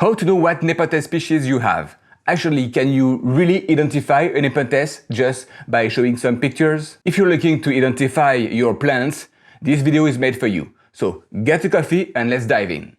How to know what Nepenthes species you have? Actually, can you really identify a Nepenthes just by showing some pictures? If you're looking to identify your plants, this video is made for you. So get a coffee and let's dive in.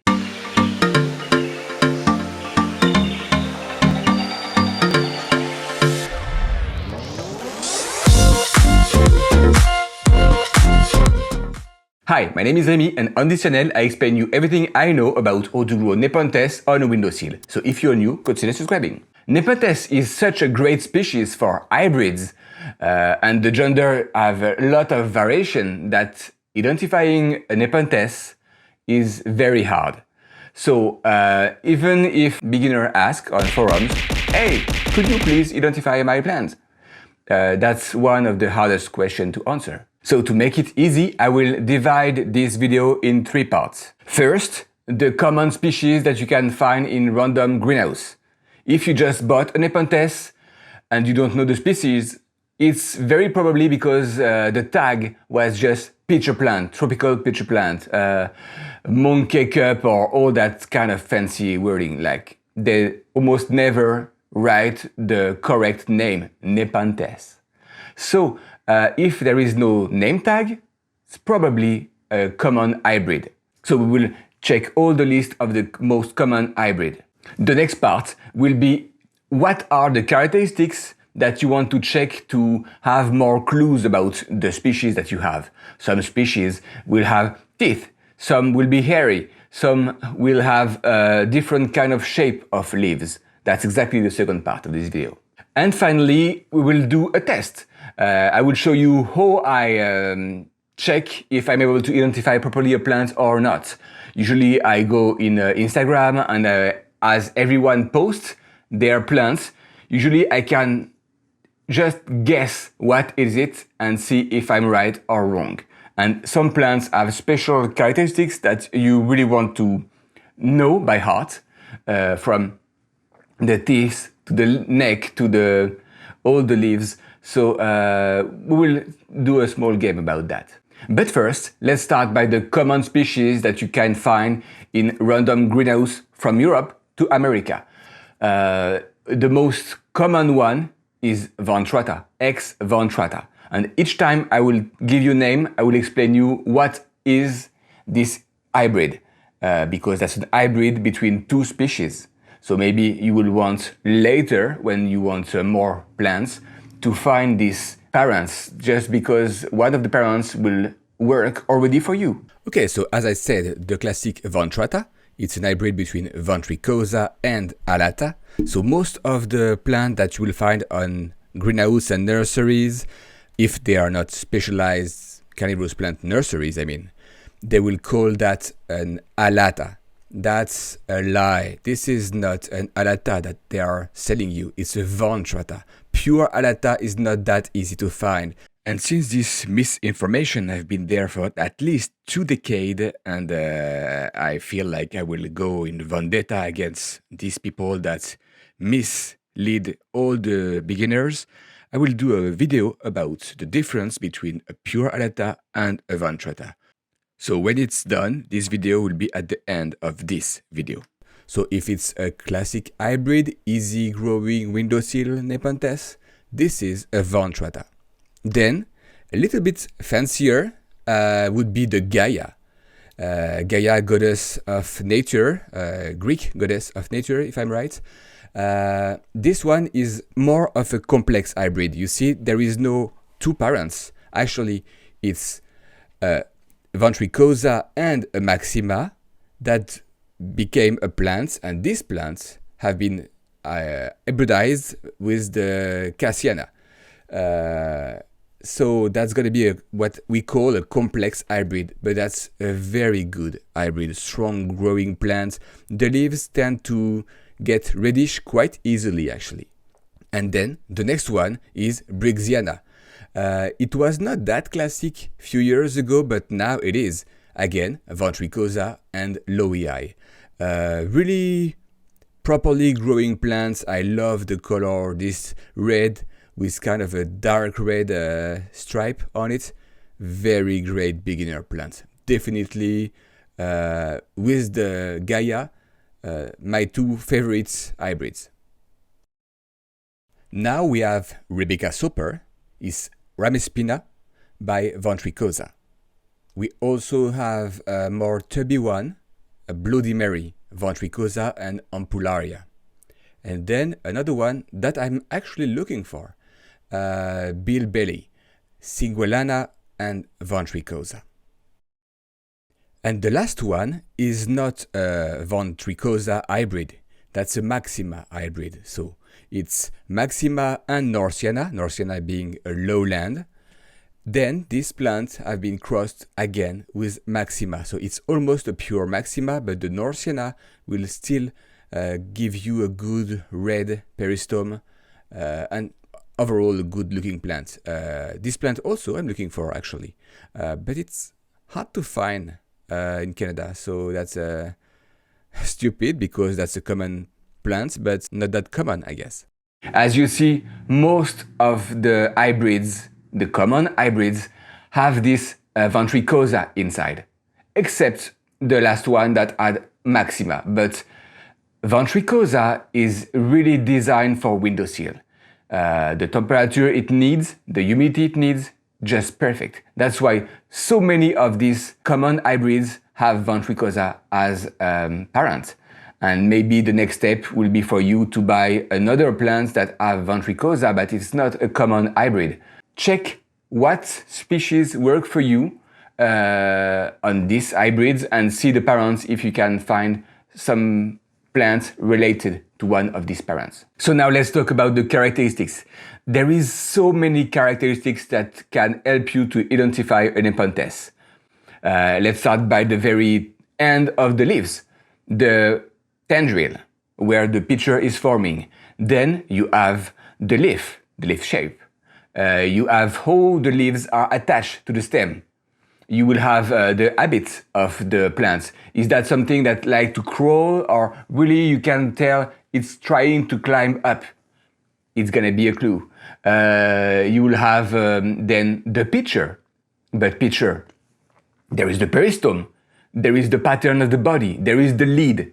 Hi, my name is Remy, and on this channel I explain you everything I know about how to grow Nepenthes on a windowsill. So if you're new, consider subscribing. Nepenthes is such a great species for hybrids, and the gender have a lot of variation that identifying a Nepenthes is very hard. So even if beginners ask on forums, hey, could you please identify my plant? That's one of the hardest questions to answer. So to make it easy, I will divide this video in 3 parts. First, the common species that you can find in random greenhouse. If you just bought a Nepenthes and you don't know the species, it's very probably because the tag was just pitcher plant, tropical pitcher plant, monkey cup, or all that kind of fancy wording. Like they almost never write the correct name, Nepenthes. So if there is no name tag, it's probably a common hybrid. So we will check all the list of the most common hybrid. The next part will be what are the characteristics that you want to check to have more clues about the species that you have. Some species will have teeth, some will be hairy, some will have a different kind of shape of leaves. That's exactly the second part of this video. And finally, we will do a test. I will show you how I check if I'm able to identify properly a plant or not. Usually I go in Instagram and as everyone posts their plants, usually I can just guess what is it and see if I'm right or wrong. And some plants have special characteristics that you really want to know by heart, from the teeth to the neck to all the leaves. So we will do a small game about that. But first, let's start by the common species that you can find in random greenhouse from Europe to America. The most common one is Ventrata, X Ventrata. And each time I will give you a name, I will explain you what is this hybrid, because that's an hybrid between 2 species. So maybe you will want later, when you want more plants, to find these parents, just because one of the parents will work already for you. Okay, so as I said, the classic Ventrata, it's an hybrid between Ventricosa and Alata. So most of the plants that you will find on greenhouse and nurseries, if they are not specialized carnivorous plant nurseries, I mean, they will call that an Alata. That's a lie. This is not an Alata that they are selling you. It's a Ventrata. Pure Alata is not that easy to find. And since this misinformation have been there for at least 2 decades, and I feel like I will go in vendetta against these people that mislead all the beginners, I will do a video about the difference between a pure Alata and a Ventrata. So when it's done, this video will be at the end of this video. So if it's a classic hybrid, easy growing windowsill Nepenthes, this is a Ventrata. Then, a little bit fancier would be the Gaia. Gaia, goddess of nature, Greek goddess of nature, if I'm right. This one is more of a complex hybrid. You see, there is no 2 parents. Actually, it's Ventricosa and a Maxima that became a plant, and these plants have been hybridized with the Cassiana. So that's going to be what we call a complex hybrid, but that's a very good hybrid, strong growing plant. The leaves tend to get reddish quite easily, actually. And then the next one is Brixiana. It was not that classic a few years ago, but now it is. Again, Ventricosa and Lowii. Really properly growing plants. I love the color, this red with kind of a dark red stripe on it. Very great beginner plant. Definitely with the Gaia, my two favorite hybrids. Now we have Rebecca Soper, is Ramespina by Ventricosa. We also have a more tubby one, a Bloody Mary, Ventricosa and Ampullaria. And then another one that I'm actually looking for, Bill Bailey, Singuellana and Ventricosa. And the last one is not a Ventricosa hybrid, that's a Maxima hybrid. So it's Maxima and Norsiana, Norsiana being a lowland. Then these plants have been crossed again with Maxima. So it's almost a pure Maxima, but the Norsiana will still give you a good red peristome and overall a good looking plant. This plant also I'm looking for actually, but it's hard to find in Canada. So that's stupid because that's a common plant, but not that common, I guess. As you see, most of the hybrids, the common hybrids, have this Ventricosa inside, except the last one that had Maxima. But Ventricosa is really designed for windowsill. The temperature it needs, the humidity it needs, just perfect. That's why so many of these common hybrids have Ventricosa as parents. And maybe the next step will be for you to buy another plant that have Ventricosa, but it's not a common hybrid. Check what species work for you on these hybrids and see the parents if you can find some plants related to one of these parents. So now let's talk about the characteristics. There is so many characteristics that can help you to identify a Nepenthes. Let's start by the very end of the leaves, the tendril, where the picture is forming. Then you have the leaf shape. You have how the leaves are attached to the stem. You will have the habit of the plants. Is that something that like to crawl, or really you can tell it's trying to climb up? It's gonna be a clue. You will have then the picture. But picture, there is the peristome, there is the pattern of the body, there is the lead.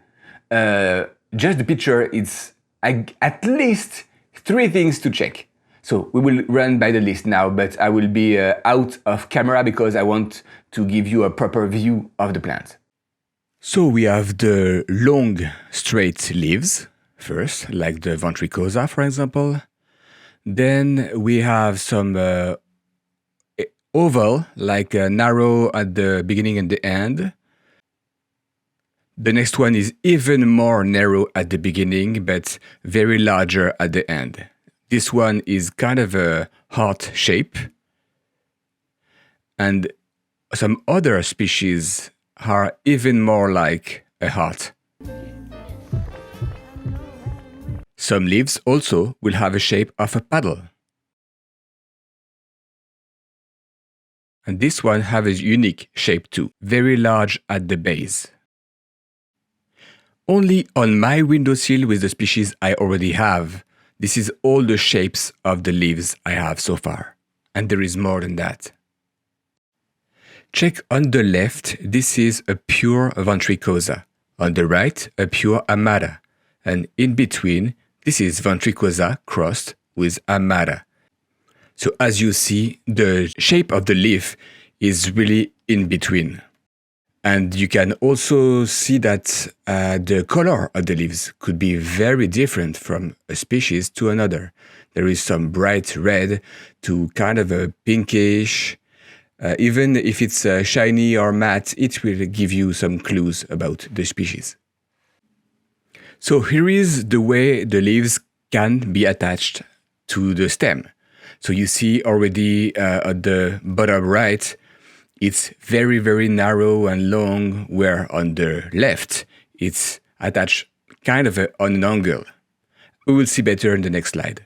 Just the picture, it's at least 3 things to check. So we will run by the list now, but I will be out of camera because I want to give you a proper view of the plant. So we have the long, straight leaves first, like the Ventricosa, for example. Then we have some oval, like narrow at the beginning and the end. The next one is even more narrow at the beginning, but very larger at the end. This one is kind of a heart shape. And some other species are even more like a heart. Some leaves also will have a shape of a paddle. And this one has a unique shape too, very large at the base. Only on my windowsill with the species I already have, this is all the shapes of the leaves I have so far. And there is more than that. Check on the left, this is a pure Ventricosa. On the right, a pure Amara. And in between, this is Ventricosa crossed with Amara. So as you see, the shape of the leaf is really in between. And you can also see that the color of the leaves could be very different from a species to another. There is some bright red to kind of a pinkish. Even if it's shiny or matte, it will give you some clues about the species. So here is the way the leaves can be attached to the stem. So you see already at the bottom right, it's very, very narrow and long, where on the left, it's attached kind of on an angle. We will see better in the next slide.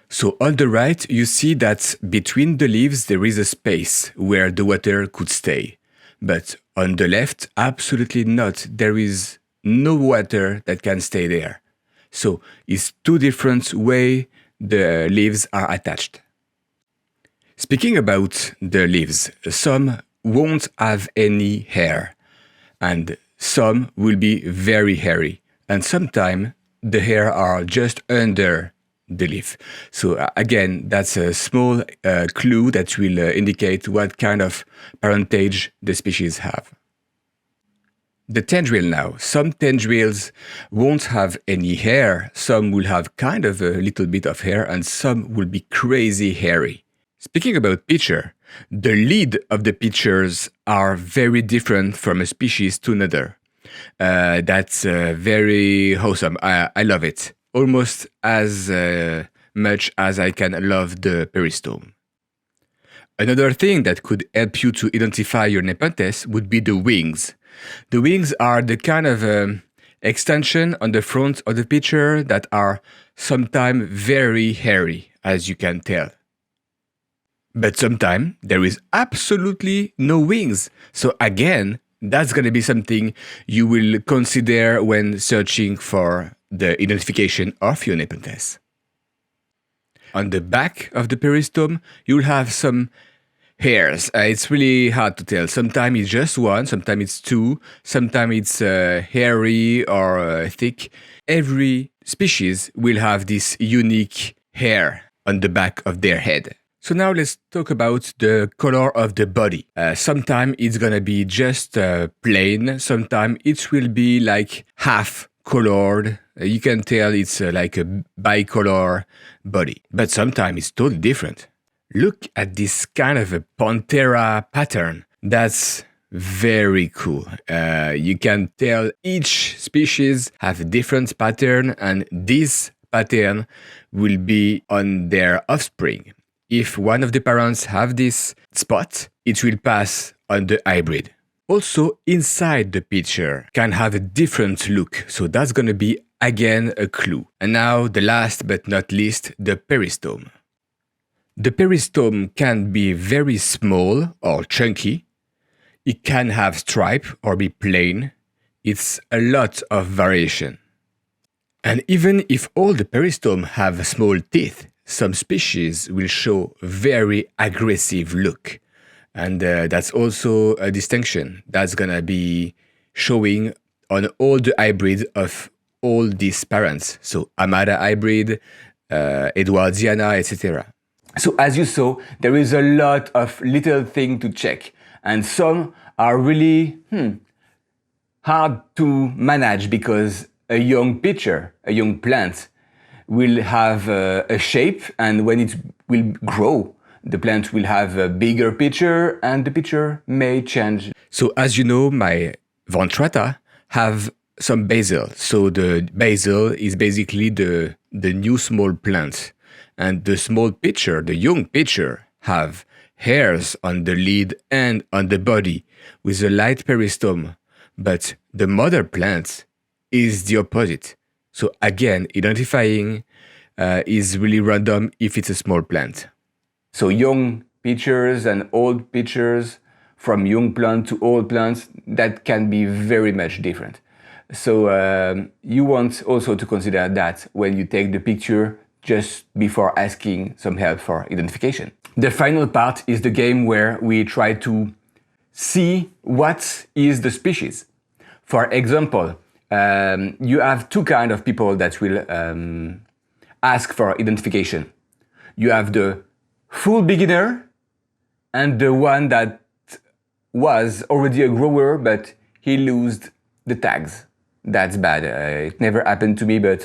So on the right, you see that between the leaves, there is a space where the water could stay. But on the left, absolutely not. There is no water that can stay there. So it's 2 different ways the leaves are attached. Speaking about the leaves, some won't have any hair, and Some will be very hairy, and sometimes the hair are just under the leaf. So again, that's a small clue that will indicate what kind of parentage the species have. The tendril now. Some tendrils won't have any hair, some will have kind of a little bit of hair, and some will be crazy hairy. Speaking about pitcher, the lead of the pitchers are very different from a species to another. That's very awesome. I love it. Almost as much as I can love the peristome. Another thing that could help you to identify your Nepenthes would be the wings. The wings are the kind of extension on the front of the pitcher that are sometimes very hairy, as you can tell. But sometimes there is absolutely no wings. So again, that's going to be something you will consider when searching for the identification of your Nepenthes. On the back of the peristome, you'll have some hairs. It's really hard to tell. Sometimes it's just one, sometimes it's two, sometimes it's hairy or thick. Every species will have this unique hair on the back of their head. So now let's talk about the color of the body. Sometimes it's gonna be just plain, sometimes it will be like half colored. You can tell it's like a bicolor body, but sometimes it's totally different. Look at this kind of a Pantera pattern. That's very cool. You can tell each species have a different pattern, and this pattern will be on their offspring. If one of the parents have this spot, it will pass on the hybrid. Also, inside the picture can have a different look, so that's gonna be again a clue. And now the last but not least, the peristome. The peristome can be very small or chunky. It can have stripe or be plain. It's a lot of variation. And even if all the peristome have small teeth, some species will show very aggressive look. And that's also a distinction that's gonna be showing on all the hybrids of all these parents. So Amada hybrid, Edwardiana, etc. So as you saw, there is a lot of little things to check, and some are really hard to manage because a young pitcher, a young plant, will have a shape, and when it will grow, the plant will have a bigger pitcher and the pitcher may change. So as you know, my Ventrata have some basil. So the basil is basically the new small plant. And the small pitcher, the young pitcher, have hairs on the lid and on the body with a light peristome. But the mother plant is the opposite. So again, identifying is really random if it's a small plant. So young pitchers and old pitchers, from young plant to old plants, that can be very much different. So you want also to consider that when you take the picture just before asking some help for identification. The final part is the game where we try to see what is the species. For example, you have two kinds of people that will ask for identification. You have the full beginner and the one that was already a grower but he lost the tags. That's bad. It never happened to me, but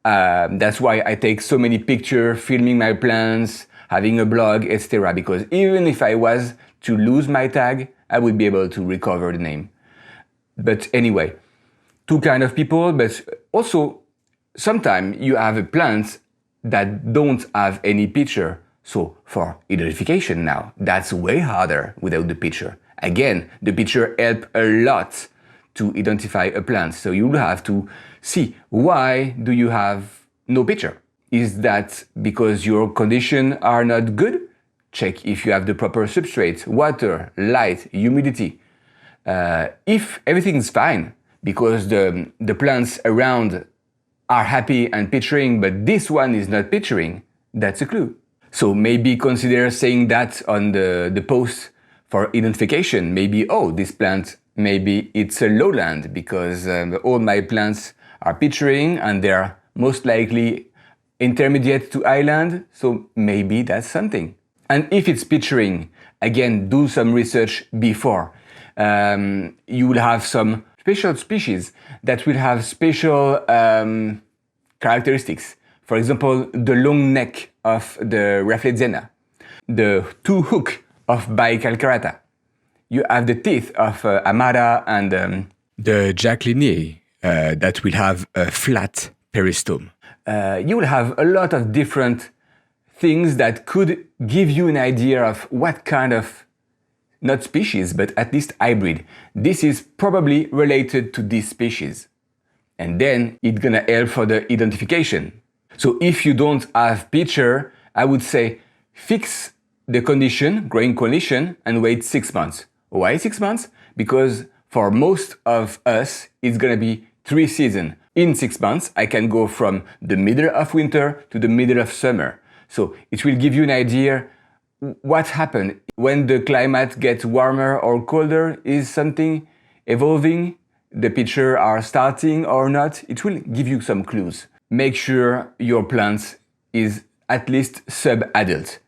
that's why I take so many pictures, filming my plants, having a blog, etc. Because even if I was to lose my tag, I would be able to recover the name. But anyway, two kinds of people, but also sometimes you have plants that don't have any picture. So for identification now, that's way harder without the picture. Again, the picture helps a lot to identify a plant. So you will have to see, why do you have no picture? Is that because your conditions are not good? Check if you have the proper substrate, water, light, humidity. If everything is fine, because the plants around are happy and picturing, but this one is not picturing, that's a clue. So maybe consider saying that on the post for identification. Maybe, oh, this plant maybe it's a lowland because all my plants are picturing and they're most likely intermediate to highland, so maybe that's something. And if it's picturing, again, do some research before. You will have some special species that will have special characteristics. For example, the long neck of the Rafflesia, the two hook of Bicalcarata. You have the teeth of Amara and the Jacquelinie that will have a flat peristome. You will have a lot of different things that could give you an idea of what kind of, not species, but at least hybrid. This is probably related to this species. And then it's gonna help for the identification. So if you don't have picture, I would say fix the condition, growing condition, and wait 6 months. Why 6 months? Because for most of us, it's gonna be 3 seasons. In 6 months, I can go from the middle of winter to the middle of summer. So it will give you an idea what happened when the climate gets warmer or colder. Is something evolving? The picture are starting or not? It will give you some clues. Make sure your plant is at least sub-adult.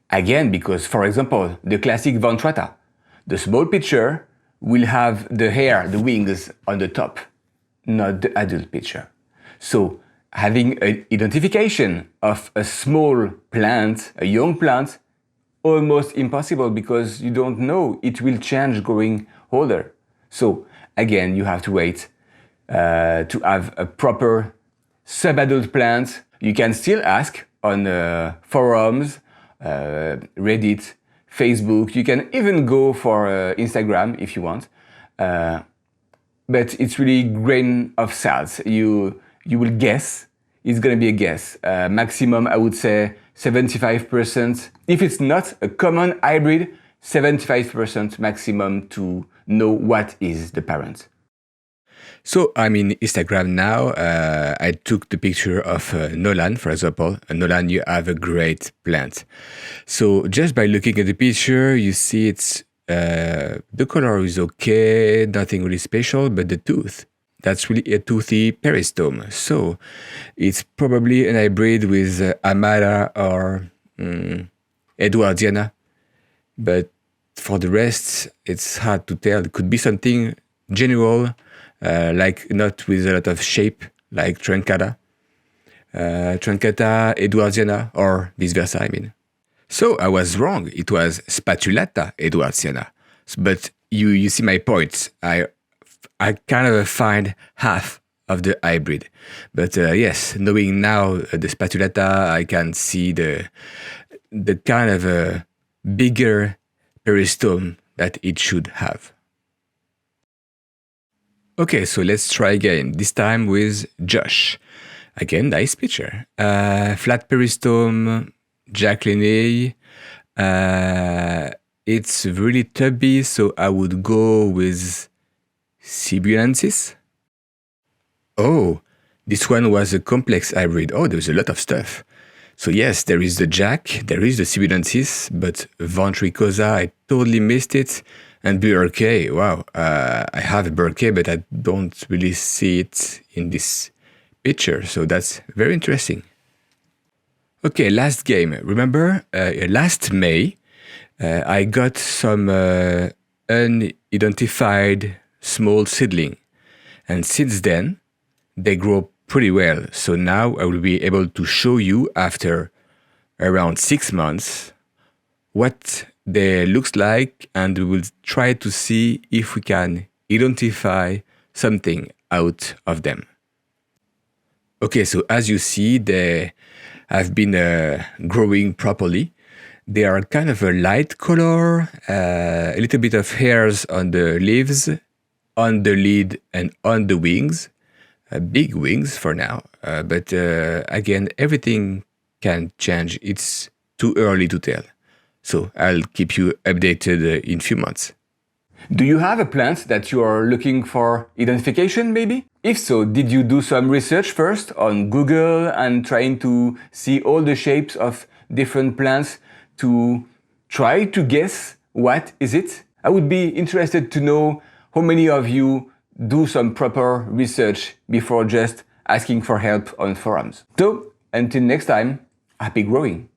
Again, because for example, the classic Ventrata, the small picture will have the hair, the wings on the top, not the adult picture. So having an identification of a small plant, a young plant, almost impossible because you don't know, it will change growing older. So again, you have to wait to have a proper sub-adult plant. You can still ask on forums, Reddit, Facebook. You can even go for Instagram if you want. But it's really grain of salt. You will guess. It's gonna be a guess. Maximum, I would say 75%. If it's not a common hybrid, 75% maximum to know what is the parent. So I'm in Instagram now. I took the picture of Nolan, for example. Nolan, you have a great plant. So just by looking at the picture, you see it's the color is okay, nothing really special, but the tooth, that's really a toothy peristome. So it's probably an hybrid with Amara or Edwardiana. But for the rest, it's hard to tell. It could be something general, like not with a lot of shape, like Truncata, Edwardiana, or vice versa, I mean. So I was wrong. It was Spatulata Edwardsiana. But you see my point. I kind of find half of the hybrid. But yes, knowing now the Spatulata, I can see the kind of bigger peristome that it should have. Okay, so let's try again. This time with Josh. Again, nice picture. Flat peristome, Jacquelinie. It's really tubby, so I would go with Sibunensis. Oh, this one was a complex hybrid. Oh, there's a lot of stuff. So yes, there is the Jack, there is the Sibunensis, but Ventricosa, I totally missed it. And Burke, wow, I have a Burke, but I don't really see it in this picture. So that's very interesting. Okay, last game. Remember, last May, I got some unidentified small seedling. And since then, they grow pretty well. So now I will be able to show you after around 6 months what they looks like, and we will try to see if we can identify something out of them. Okay, so as you see, they have been growing properly. They are kind of a light color, a little bit of hairs on the leaves, on the lid, and on the wings. Big wings for now, but again, everything can change. It's too early to tell. So I'll keep you updated in a few months. Do you have a plant that you are looking for identification, maybe? If so, did you do some research first on Google and trying to see all the shapes of different plants to try to guess what is it? I would be interested to know How many of you do some proper research before just asking for help on forums? So, until next time, happy growing!